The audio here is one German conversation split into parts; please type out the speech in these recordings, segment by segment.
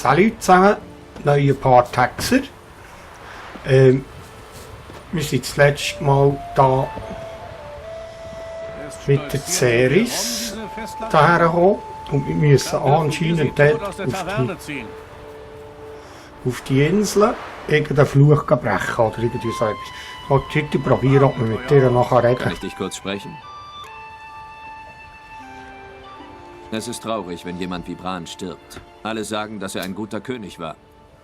Salut zusammen, neue Part Hexer. Wir sind das letzte Mal da mit der Ceres daher gekommen und wir müssen anscheinend dort auf die Insel irgendeinen Fluch brechen oder irgendwie so etwas. Heute probieren, ob wir mit dir nachher reden. Kann ich dich kurz sprechen? Es ist traurig, wenn jemand wie Bran stirbt. Alle sagen, dass er ein guter König war.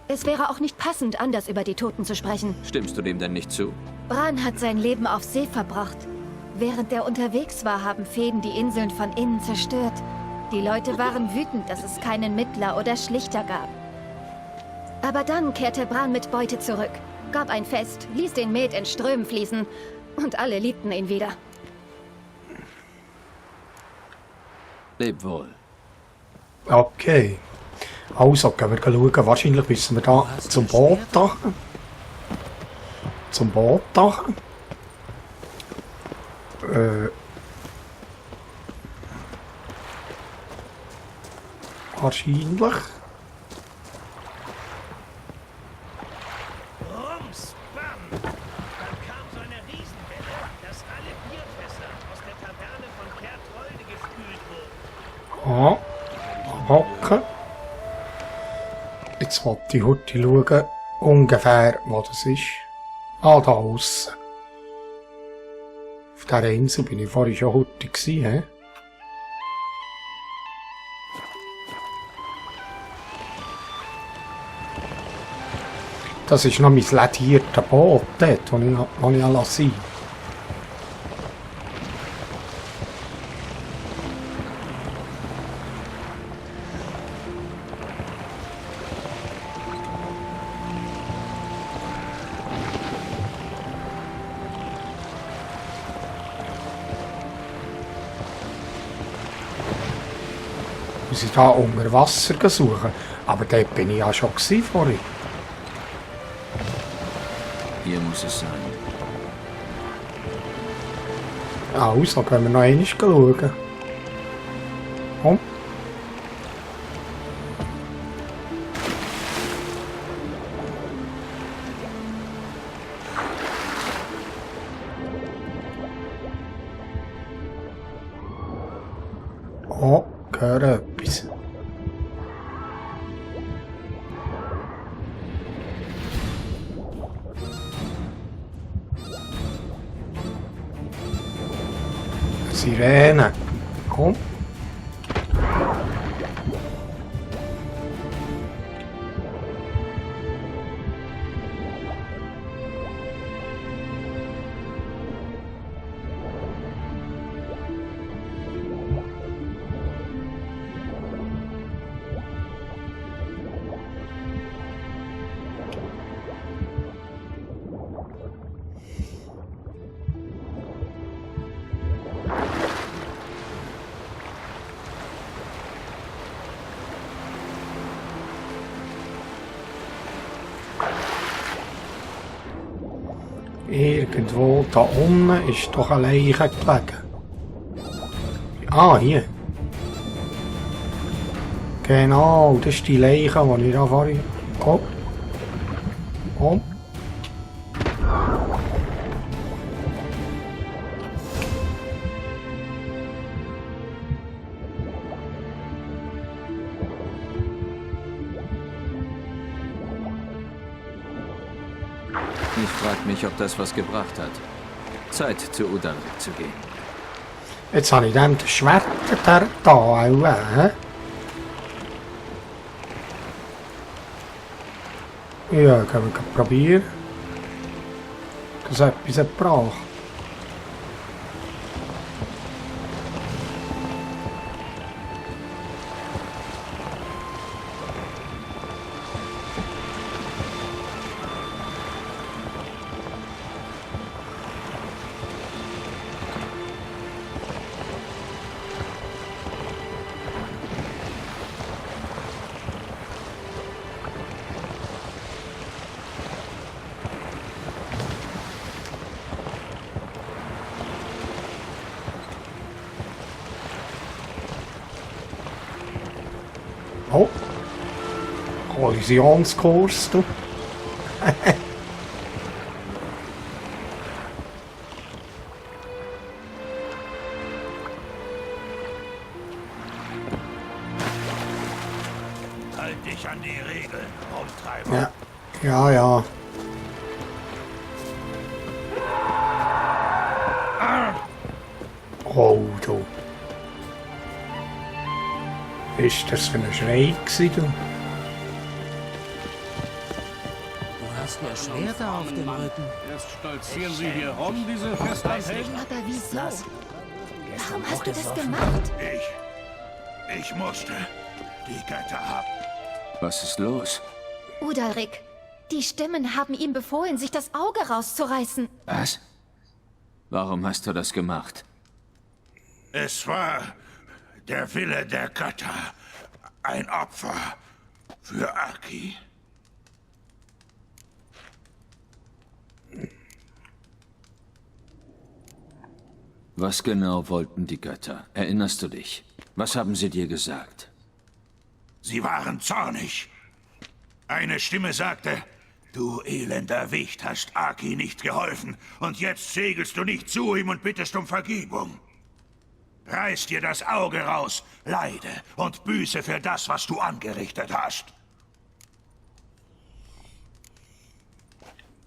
Es wäre auch nicht passend, anders über die Toten zu sprechen. Stimmst du dem denn nicht zu? Bran hat sein Leben auf See verbracht. Während er unterwegs war, haben Feen die Inseln von innen zerstört. Die Leute waren wütend, dass es keinen Mittler oder Schlichter gab. Aber dann kehrte Bran mit Beute zurück, gab ein Fest, ließ den Met in Strömen fließen und alle liebten ihn wieder. Leb wohl. Okay. Also, gehen wir schauen. Wahrscheinlich müssen wir da zum Boot da. Zum Boot da. Wahrscheinlich. Rums, bam! Dann kam so eine Riesenwelle, dass alle Bierfässer aus der Taverne von Kertrolde gespült wurden. Hocken. Jetzt wollte ich heute schauen, ungefähr, wo das ist. Ah, da aussen. Auf dieser Insel bin ich vorhin schon heute gewesen, he? Das ist noch mein ladiertes Boot, dort, wo ich lasse. Muss ich da unter Wasser suchen? Aber dort bin ich ja schon vorhin. Hier muss es sein. Also, können wir noch einmal schauen. Komm. Oh, gehört etwas. Sirene. Komm. Irgendwo da unten ist doch eine Leiche gelegen. Ah, hier. Genau, das ist die Leiche, die ich da vorhin... Komm. Komm. Ich frage mich, ob das was gebracht hat. Zeit, zu Udalrik zu gehen. Jetzt habe ich dem das Schwert da auch, hä? Ja, können wir probieren. Das hat etwas gebracht. Kollisionskurs, du. Halt dich an die Regeln, Rumtreiber. Ja, ja. Oh, du. Ist das für ein Schrei gewesen, du? Du hast ja Schwerter auf dem Rücken. Erst stolzieren Sie hier rum, diese Festlandhelden. Aber wieso? Lass. Warum hast du das gesoffen. gemacht? Ich musste die Götter haben. Was ist los? Udalrik, die Stimmen haben ihm befohlen, sich das Auge rauszureißen. Was? Warum hast du das gemacht? Es war der Wille der Götter. Ein Opfer für Aki. Was genau wollten die Götter? Erinnerst du dich? Was haben sie dir gesagt? Sie waren zornig. Eine Stimme sagte, du elender Wicht hast Aki nicht geholfen und jetzt segelst du nicht zu ihm und bittest um Vergebung. Reiß dir das Auge raus, leide und büße für das, was du angerichtet hast.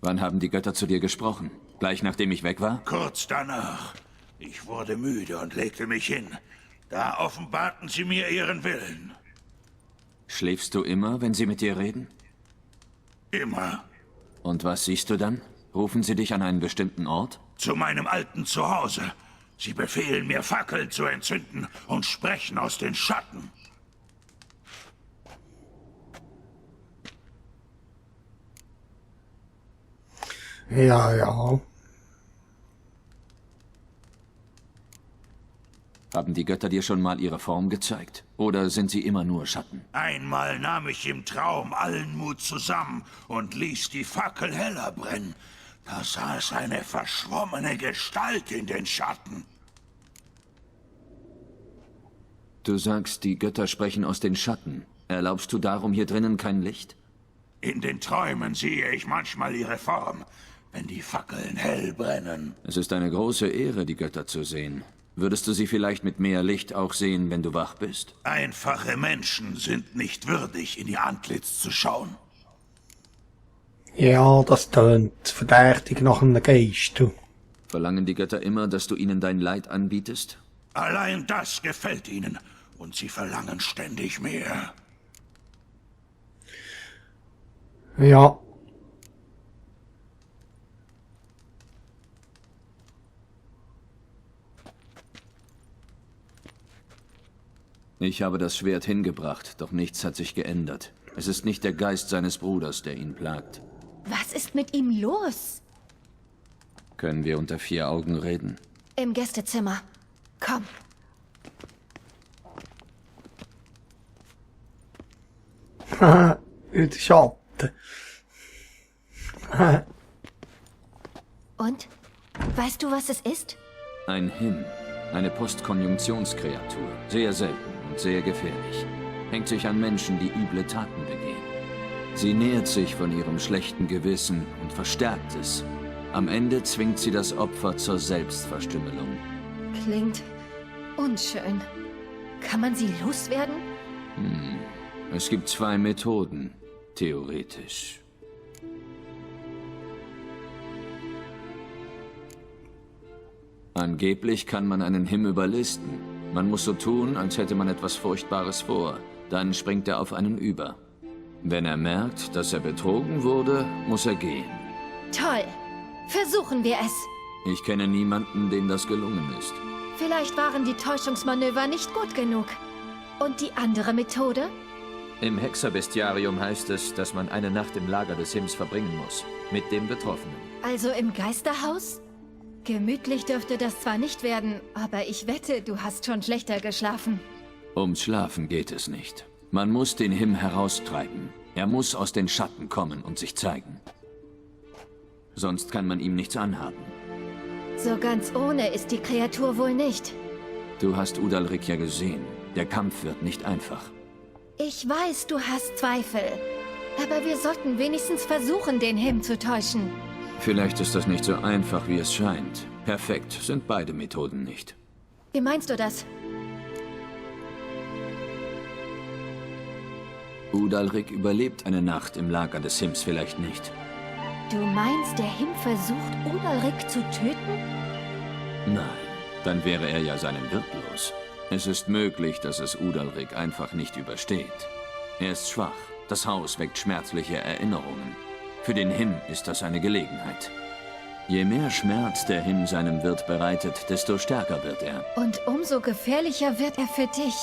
Wann haben die Götter zu dir gesprochen? Gleich nachdem ich weg war? Kurz danach. Ich wurde müde und legte mich hin. Da offenbarten sie mir ihren Willen. Schläfst du immer, wenn sie mit dir reden? Immer Und was siehst du dann? Rufen sie dich an einen bestimmten Ort? zu meinem alten Zuhause. Sie befehlen mir, Fackeln zu entzünden und sprechen aus den Schatten. Ja, ja. Haben die Götter dir schon mal ihre Form gezeigt? Oder sind sie immer nur Schatten? Einmal nahm ich im Traum allen Mut zusammen und ließ die Fackel heller brennen. Da saß eine verschwommene Gestalt in den Schatten. Du sagst, die Götter sprechen aus den Schatten. Erlaubst du darum hier drinnen kein Licht? In den Träumen sehe ich manchmal ihre Form, wenn die Fackeln hell brennen. Es ist eine große Ehre, die Götter zu sehen. Würdest du sie vielleicht mit mehr Licht auch sehen, wenn du wach bist? Einfache Menschen sind nicht würdig, in ihr Antlitz zu schauen. Ja, das tönt verdächtig nach einem Geist, du. Verlangen die Götter immer, dass du ihnen dein Leid anbietest? Allein das gefällt ihnen, und sie verlangen ständig mehr. Ja. Ich habe das Schwert hingebracht, doch nichts hat sich geändert. Es ist nicht der Geist seines Bruders, der ihn plagt. Was ist mit ihm los? Können wir unter 4 Augen reden? Im Gästezimmer. Komm. Der Schatten. Und? Weißt du, was es ist? Ein Him, eine Postkonjunktionskreatur. Sehr selten und sehr gefährlich. Hängt sich an Menschen, die üble Taten begehen. Sie nährt sich von ihrem schlechten Gewissen und verstärkt es. Am Ende zwingt sie das Opfer zur Selbstverstümmelung. Klingt unschön. Kann man sie loswerden? Es gibt 2 Methoden, theoretisch. Angeblich kann man einen Him überlisten. Man muss so tun, als hätte man etwas Furchtbares vor. Dann springt er auf einen über. Wenn er merkt, dass er betrogen wurde, muss er gehen. Toll. Versuchen wir es. Ich kenne niemanden, dem das gelungen ist. Vielleicht waren die Täuschungsmanöver nicht gut genug. Und die andere Methode? Im Hexerbestiarium heißt es, dass man eine Nacht im Lager des Hims verbringen muss. Mit dem Betroffenen. Also im Geisterhaus? Gemütlich dürfte das zwar nicht werden, aber ich wette, du hast schon schlechter geschlafen. Ums Schlafen geht es nicht. Man muss den Him heraustreiben. Er muss aus den Schatten kommen und sich zeigen. Sonst kann man ihm nichts anhaben. So ganz ohne ist die Kreatur wohl nicht. Du hast Udalrik ja gesehen. Der Kampf wird nicht einfach. Ich weiß, du hast Zweifel. Aber wir sollten wenigstens versuchen, den Him zu täuschen. Vielleicht ist das nicht so einfach, wie es scheint. Perfekt sind beide Methoden nicht. Wie meinst du das? Udalrik überlebt eine Nacht im Lager des Hims vielleicht nicht. Du meinst, der Him versucht, Udalrik zu töten? Nein, dann wäre er ja seinen Wirt los. Es ist möglich, dass es Udalrik einfach nicht übersteht. Er ist schwach. Das Haus weckt schmerzliche Erinnerungen. Für den Him ist das eine Gelegenheit. Je mehr Schmerz der Him seinem Wirt bereitet, desto stärker wird er. Und umso gefährlicher wird er für dich.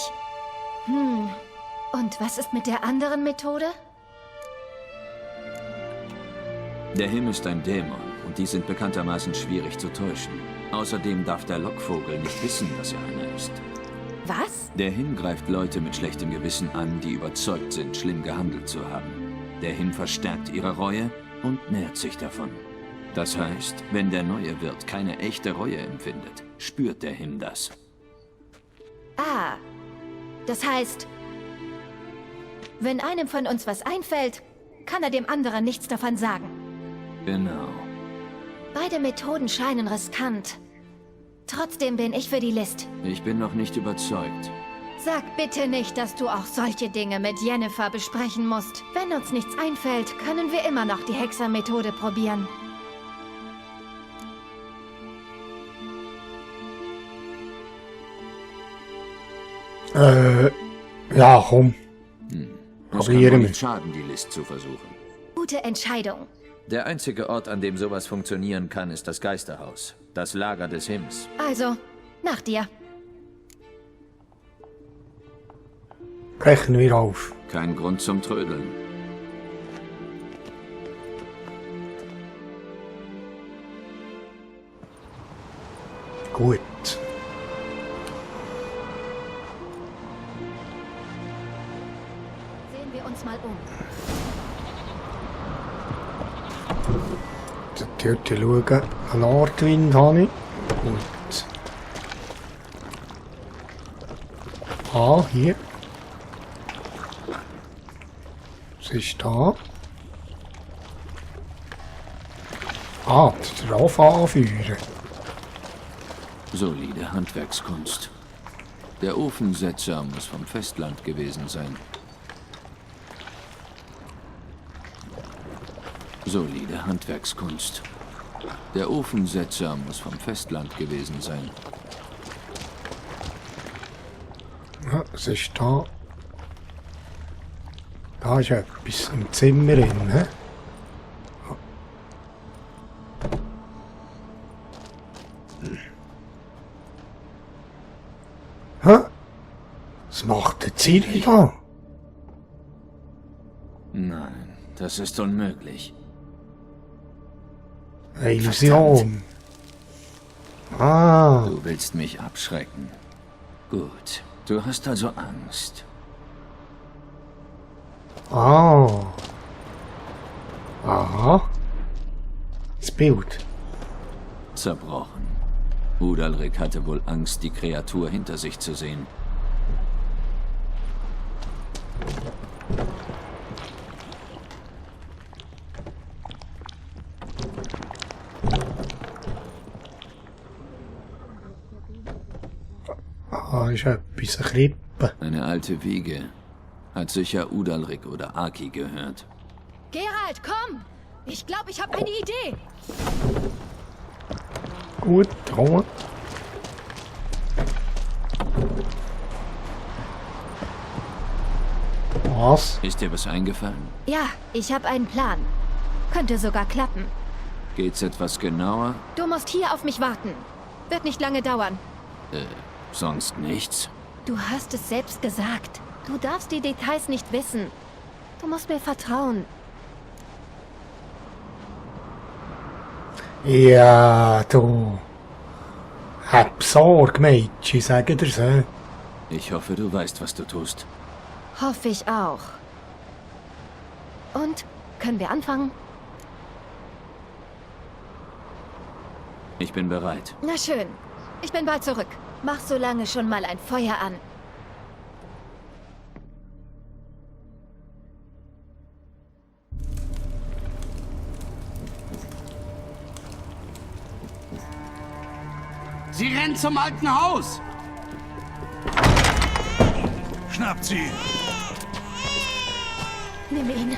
Und was ist mit der anderen Methode? Der Him ist ein Dämon und die sind bekanntermaßen schwierig zu täuschen. Außerdem darf der Lockvogel nicht wissen, dass er einer ist. Was? Der Him greift Leute mit schlechtem Gewissen an, die überzeugt sind, schlimm gehandelt zu haben. Der Him verstärkt ihre Reue und nährt sich davon. Das heißt, wenn der neue Wirt keine echte Reue empfindet, spürt der Him das. Ah, das heißt, wenn einem von uns was einfällt, kann er dem anderen nichts davon sagen. Genau. Beide Methoden scheinen riskant. Trotzdem bin ich für die List. Ich bin noch nicht überzeugt. Sag bitte nicht, dass du auch solche Dinge mit Jennifer besprechen musst. Wenn uns nichts einfällt, können wir immer noch die Hexermethode probieren. Ja, komm. Es kann Probieren wohl wir. nicht schaden, die List zu versuchen. Gute Entscheidung. Der einzige Ort, an dem sowas funktionieren kann, ist das Geisterhaus. Das Lager des Hims. Also, nach dir. Brechen wir auf. Kein Grund zum Trödeln. Gut. Sehen wir uns mal um. Dort schauen. Einen Nordwind habe ich. Gut. Ah, hier. Was ist da? Ah, der Rauf anführen. Solide Handwerkskunst. Der Ofensetzer muss vom Festland gewesen sein. Solide Handwerkskunst. Der Ofensetzer muss vom Festland gewesen sein. Ja, was ist da? Da ist etwas im Zimmer drin. Hä? Hä? Was macht der Ciri da? Nein, das ist unmöglich. Eine Illusion. Ah, Du willst mich abschrecken. Gut, du hast also Angst. ah. Aha. Das Bild. Zerbrochen. Udalrik hatte wohl Angst, die Kreatur hinter sich zu sehen. Ah, ist etwas, eine Krippe. Eine alte Wiege. Hat sicher Udalrik oder Aki gehört. Geralt, komm! Ich glaube, ich habe eine Idee. Gut, komm. Was? Ist dir was eingefallen? Ja, ich habe einen Plan. Könnte sogar klappen. Geht's etwas genauer? Du musst hier auf mich warten. Wird nicht lange dauern. Sonst nichts? Du hast es selbst gesagt. Du darfst die Details nicht wissen. Du musst mir vertrauen. Ja, du. Hab Sorge, Mädchen, sage dir so. Ich hoffe, du weißt, was du tust. Hoffe ich auch. Und? Können wir anfangen? Ich bin bereit. Na schön. Ich bin bald zurück. Mach so lange schon mal ein Feuer an. Sie rennt zum alten Haus! Schnappt sie! Nimm ihn.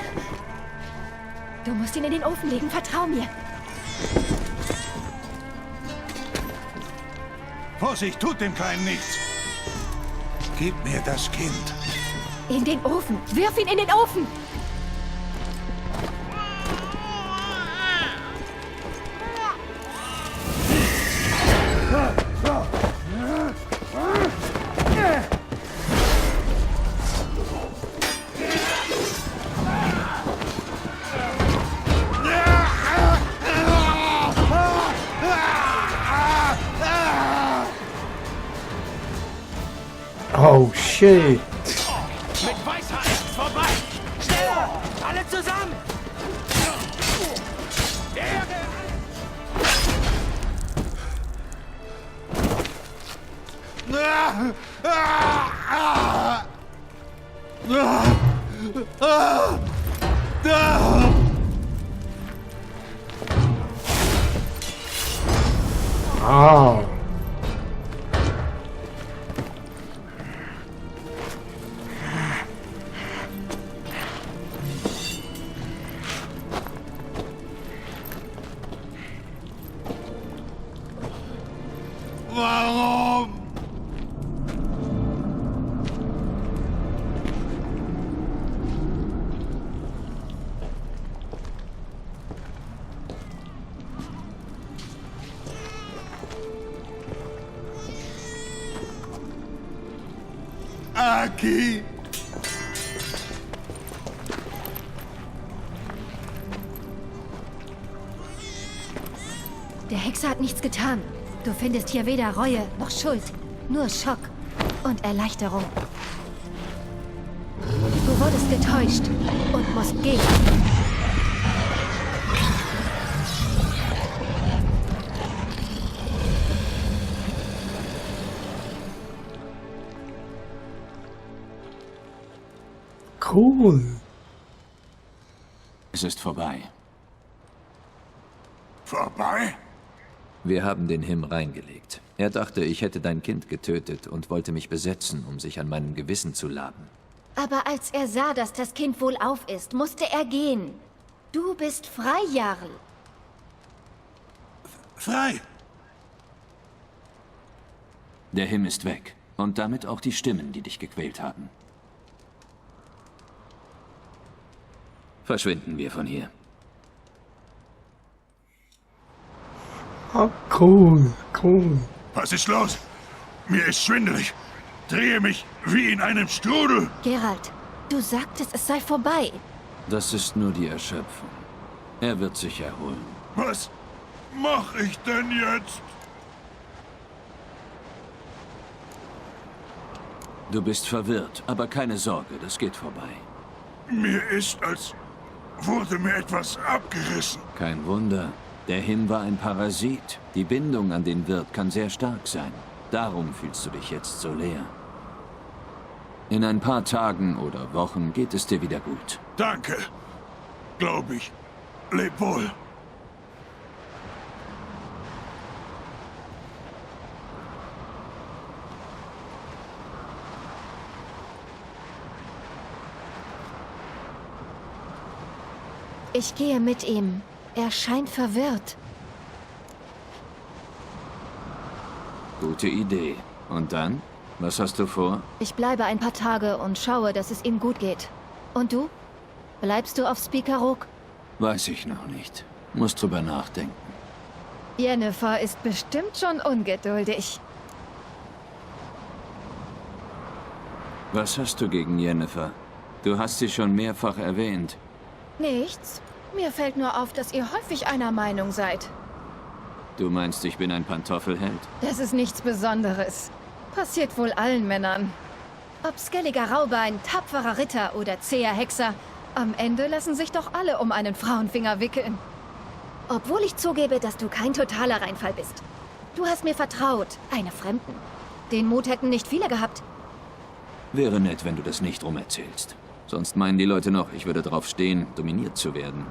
Du musst ihn in den Ofen legen, vertrau mir. Vorsicht, tut dem Kleinen nichts! Gib mir das Kind! In den Ofen. Wirf ihn in den Ofen. Oh shit. Mit Weisheit vorbei! Schneller! Alle zusammen! Ah. Warum? Aki! Der Hexer hat nichts getan. Du findest hier weder Reue noch Schuld. Nur Schock und Erleichterung. Du wurdest getäuscht und musst gehen. Cool. Es ist vorbei. Vorbei? Wir haben den Him reingelegt. Er dachte, ich hätte dein Kind getötet und wollte mich besetzen, um sich an meinem Gewissen zu laben. Aber als er sah, dass das Kind wohlauf ist, musste er gehen. Du bist frei, Jarl. Frei! Der Him ist weg. Und damit auch die Stimmen, die dich gequält haben. Verschwinden wir von hier. Oh, cool, cool. Was ist los? Mir ist schwindelig. Drehe mich wie in einem Strudel. Geralt, du sagtest, es sei vorbei. Das ist nur die Erschöpfung. Er wird sich erholen. Was mach ich denn jetzt? Du bist verwirrt, aber keine Sorge, das geht vorbei. Mir ist, als wurde mir etwas abgerissen. Kein Wunder. Der Him war ein Parasit. Die Bindung an den Wirt kann sehr stark sein. Darum fühlst du dich jetzt so leer. In ein paar Tagen oder Wochen geht es dir wieder gut. Danke. Glaub ich. Leb wohl. Ich gehe mit ihm. Er scheint verwirrt. Gute Idee. Und dann? Was hast du vor? Ich bleibe ein paar Tage und schaue, dass es ihm gut geht. Und du? Bleibst du auf Spikarok? Weiß ich noch nicht. Muss drüber nachdenken. Yennefer ist bestimmt schon ungeduldig. Was hast du gegen Yennefer? Du hast sie schon mehrfach erwähnt. Nichts. Mir fällt nur auf, dass ihr häufig einer Meinung seid. Du meinst, ich bin ein Pantoffelheld? Das ist nichts Besonderes. Passiert wohl allen Männern. Ob skelliger Raubein, tapferer Ritter oder zäher Hexer, am Ende lassen sich doch alle um einen Frauenfinger wickeln. Obwohl ich zugebe, dass du kein totaler Reinfall bist. Du hast mir vertraut, eine Fremden. Den Mut hätten nicht viele gehabt. Wäre nett, wenn du das nicht rumerzählst. Sonst meinen die Leute noch, ich würde drauf stehen, dominiert zu werden.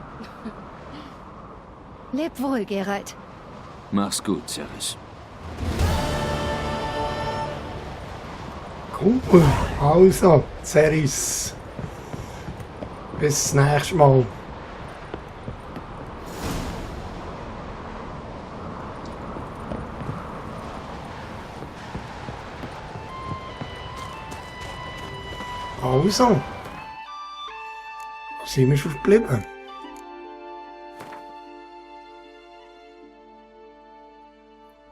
Leb wohl, Geralt. Mach's gut, Cerys. Cool. Also, Series. Bis nächstes Mal. Also. Sind wir schon verblieben?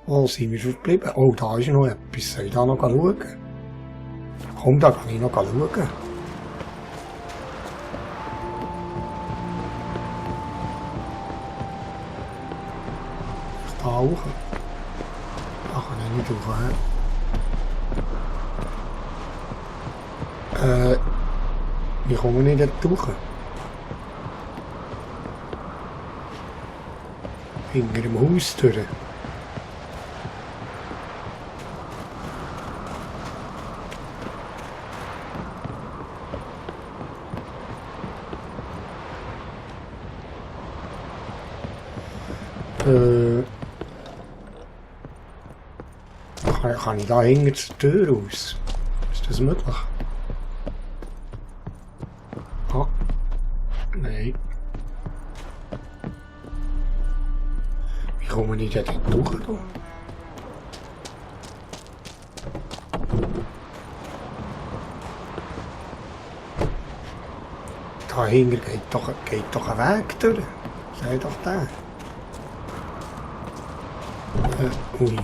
Wo sind wir schon verblieben? Oh, da ist noch etwas. Soll ich da noch schauen? Komm, da kann ich noch schauen. Da auch. Da kann ich nicht hoch. Wie kommen wir nicht durch? Hinter dem Haus durch. Kann ich da hinter zur Tür raus? Ist das möglich? Ah. Nein. Wie komme ich denn durch? Dahinter geht doch ein Weg durch. Sei doch der. Ui.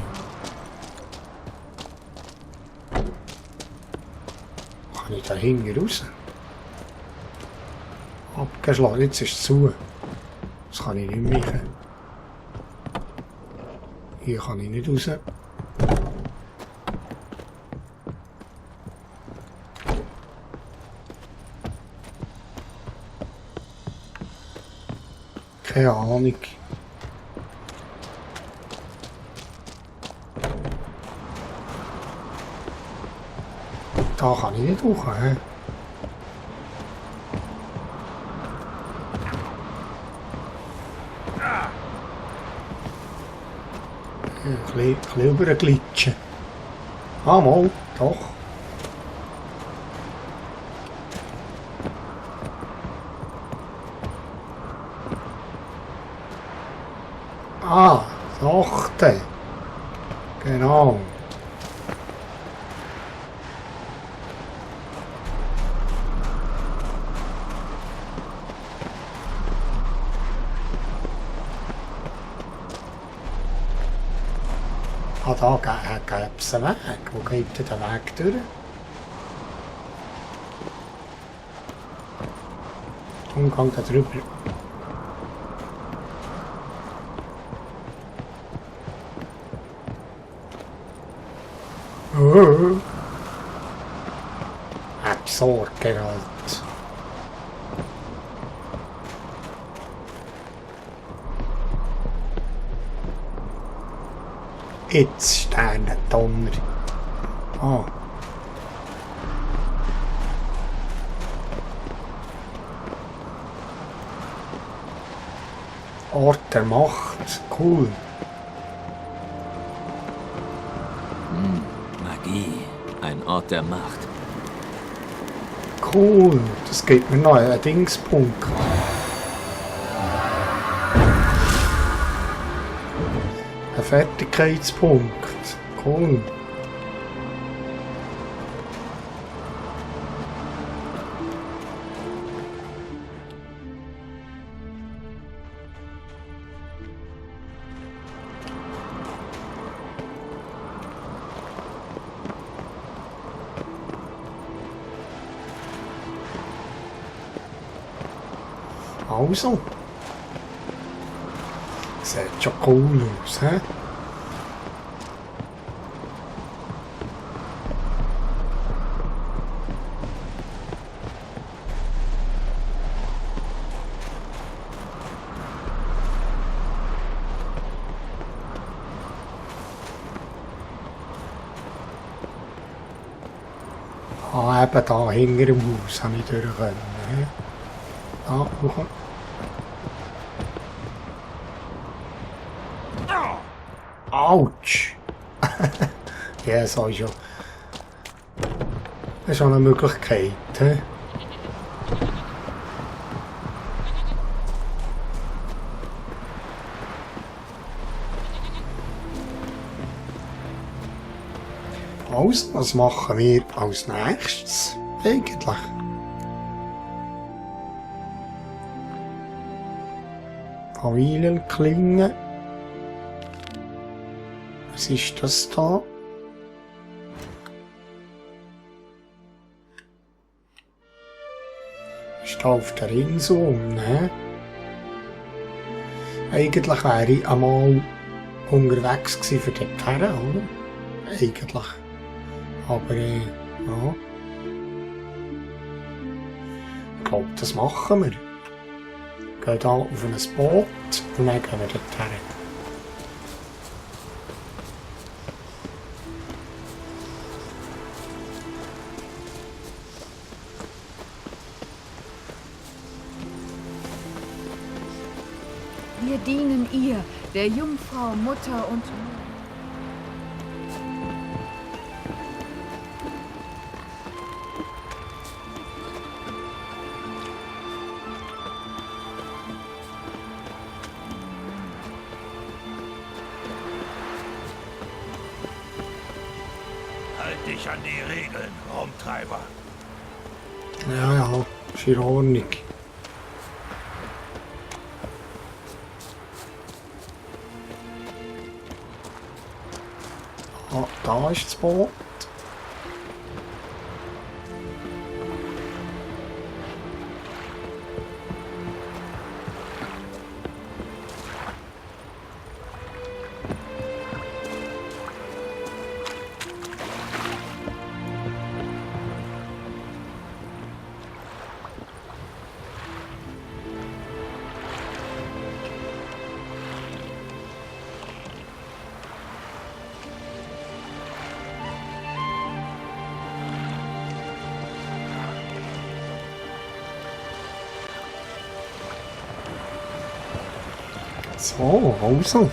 Kann ich da hinten raus? Abgeschlagen, jetzt ist es zu. Das kann ich nicht machen. Hier kann ich nicht raus. Keine Ahnung. Da kann ich nicht hoch, hä? Ein bisschen überglitschen. Ah, mal, doch. Ah, doch, genau. Ah, da gäbe es einen Weg. Wo geht denn der Weg durch? Umgang da drüber. Oh. Hab Sorge halt. Jetzt steht der Donner. Ah. Ort der Macht. Cool. Magie. Ein Ort der Macht. Cool. Das gibt mir noch einen Dingspunkt. Ein Fertigkeitspunkt. Cool. Also. Sieht schon cool aus, hä? Ah, eben da hinter dem Haus habe ich durch können. Da hoch. Autsch! Ja, sag ich schon. Das ist auch eine Möglichkeit. He? Also, was machen wir als nächstes eigentlich? Familienklinge. Was ist das da? Ist da auf der Insel um, ne? Eigentlich wäre ich einmal unterwegs gewesen für den Terra, oder? Eigentlich. Aber, ja. Ich glaube, das machen wir. Gehen hier auf ein Boot und dann gehen wir dorthin. Wir dienen ihr, der Jungfrau, Mutter und... Halt dich an die Regeln, Rumtreiber. Ja, ja, ist in Ordnung. Ah, da ist das Boot. So, also.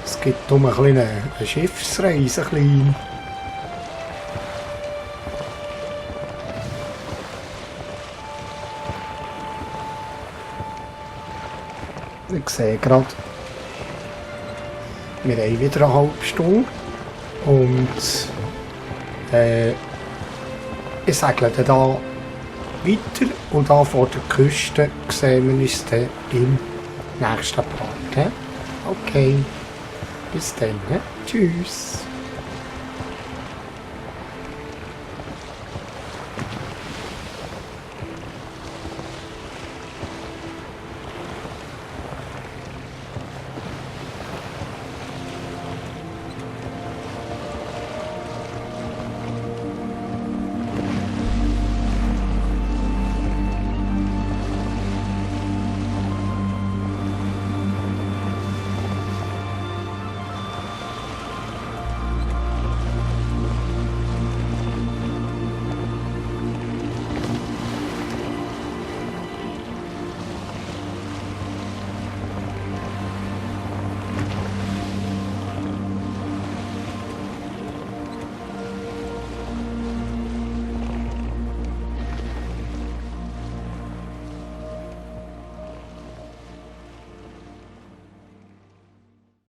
Es gibt um eine Schiffsreise. Ich sehe gerade, wir haben wieder eine halbe Stunde und ich segle dann weiter und da vor der Küste sehen wir uns dann im nächsten Part. Okay, bis dann. Tschüss.